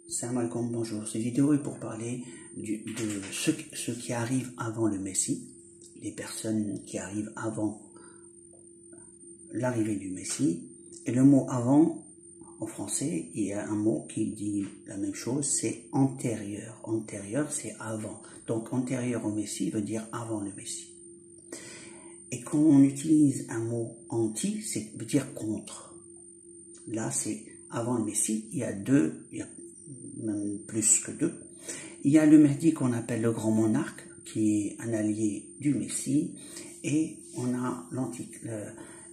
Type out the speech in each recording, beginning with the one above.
Salam alaikum, bonjour. Cette vidéo est pour parler de ce qui arrive avant le Messie, les personnes qui arrivent avant l'arrivée du Messie. Et le mot avant, en français, il y a un mot qui dit la même chose, c'est antérieur. Antérieur, c'est avant. Donc antérieur au Messie veut dire avant le Messie. Et quand on utilise un mot anti, c'est veut dire contre. Là, c'est avant le Messie, il y a même plus que deux. Il y a le Mahdi qu'on appelle le grand monarque, qui est un allié du Messie, et on a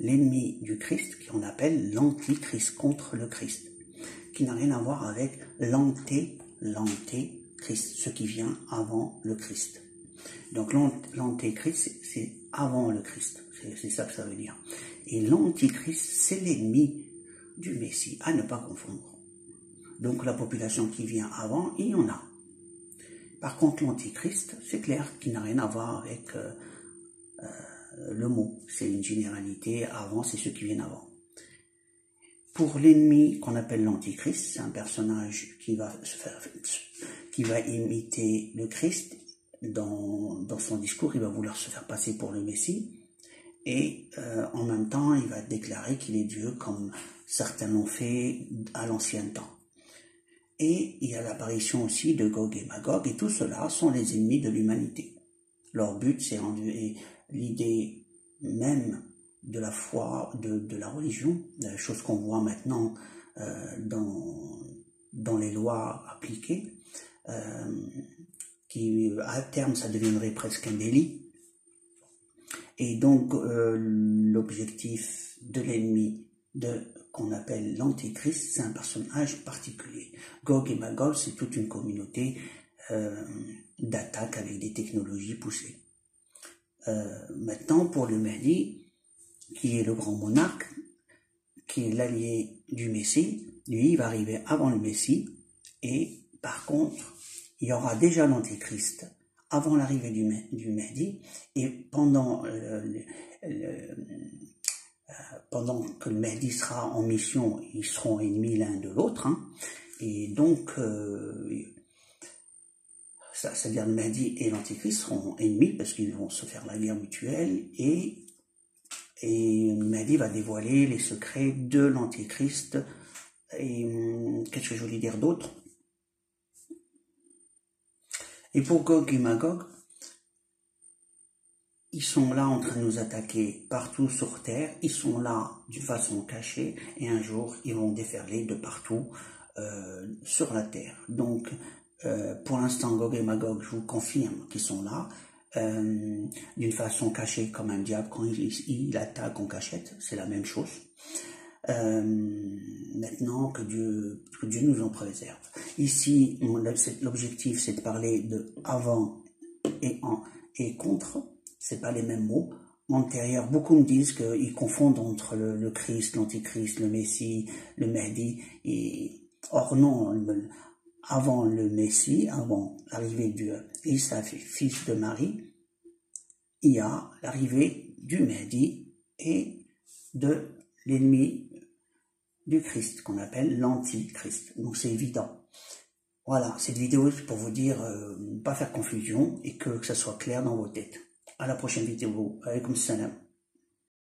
l'ennemi du Christ, qu'on appelle l'antichrist, contre le Christ, qui n'a rien à voir avec l'antéchrist, ce qui vient avant le Christ. Donc l'antéchrist, c'est avant le Christ, c'est ça que ça veut dire. Et l'antichrist, c'est l'ennemi du Messie, à ne pas confondre. Donc la population qui vient avant, il y en a. Par contre, l'antichrist, c'est clair qu'il n'a rien à voir avec le mot. C'est une généralité, avant, c'est ceux qui viennent avant. Pour l'ennemi qu'on appelle l'antichrist, c'est un personnage qui va imiter le Christ dans son discours, il va vouloir se faire passer pour le Messie, et en même temps, il va déclarer qu'il est Dieu, comme certains l'ont fait à l'ancien temps. Et il y a l'apparition aussi de Gog et Magog, et tout cela sont les ennemis de l'humanité. Leur but, c'est l'idée même de la foi, de la religion, la chose qu'on voit maintenant dans les lois appliquées, qui à terme ça deviendrait presque un délit. Et donc l'objectif de l'ennemi qu'on appelle l'antéchrist, c'est un personnage particulier. Gog et Magog, c'est toute une communauté d'attaques avec des technologies poussées. Maintenant, pour le Mahdi, qui est le grand monarque, qui est l'allié du Messie, lui, il va arriver avant le Messie, et par contre, il y aura déjà l'antéchrist avant l'arrivée du Mahdi, et pendant que le Mahdi sera en mission, ils seront ennemis l'un de l'autre, hein. Et donc, c'est-à-dire le Mahdi et l'Antéchrist seront ennemis parce qu'ils vont se faire la guerre mutuelle, et le Mahdi va dévoiler les secrets de l'Antéchrist. Et qu'est-ce que je voulais dire d'autre? Et pour Gog et Magog, ils sont là en train de nous attaquer partout sur Terre, ils sont là d'une façon cachée, et un jour, ils vont déferler de partout sur la Terre. Donc, pour l'instant, Gog et Magog, je vous confirme qu'ils sont là, d'une façon cachée comme un diable quand il attaque en cachette, c'est la même chose. Maintenant, que Dieu nous en préserve. Ici, l'objectif, c'est de parler de avant et contre. C'est pas les mêmes mots. Antérieur, beaucoup me disent qu'ils confondent entre le Christ, l'Antichrist, le Messie, le Mahdi. Or non, avant le Messie, avant l'arrivée d'Isa, fils de Marie, il y a l'arrivée du Mahdi et de l'ennemi du Christ, qu'on appelle l'Antichrist. Donc c'est évident. Voilà, cette vidéo c'est pour vous dire, ne pas faire confusion et que ça soit clair dans vos têtes. À la prochaine vidéo. Alaykoum salam.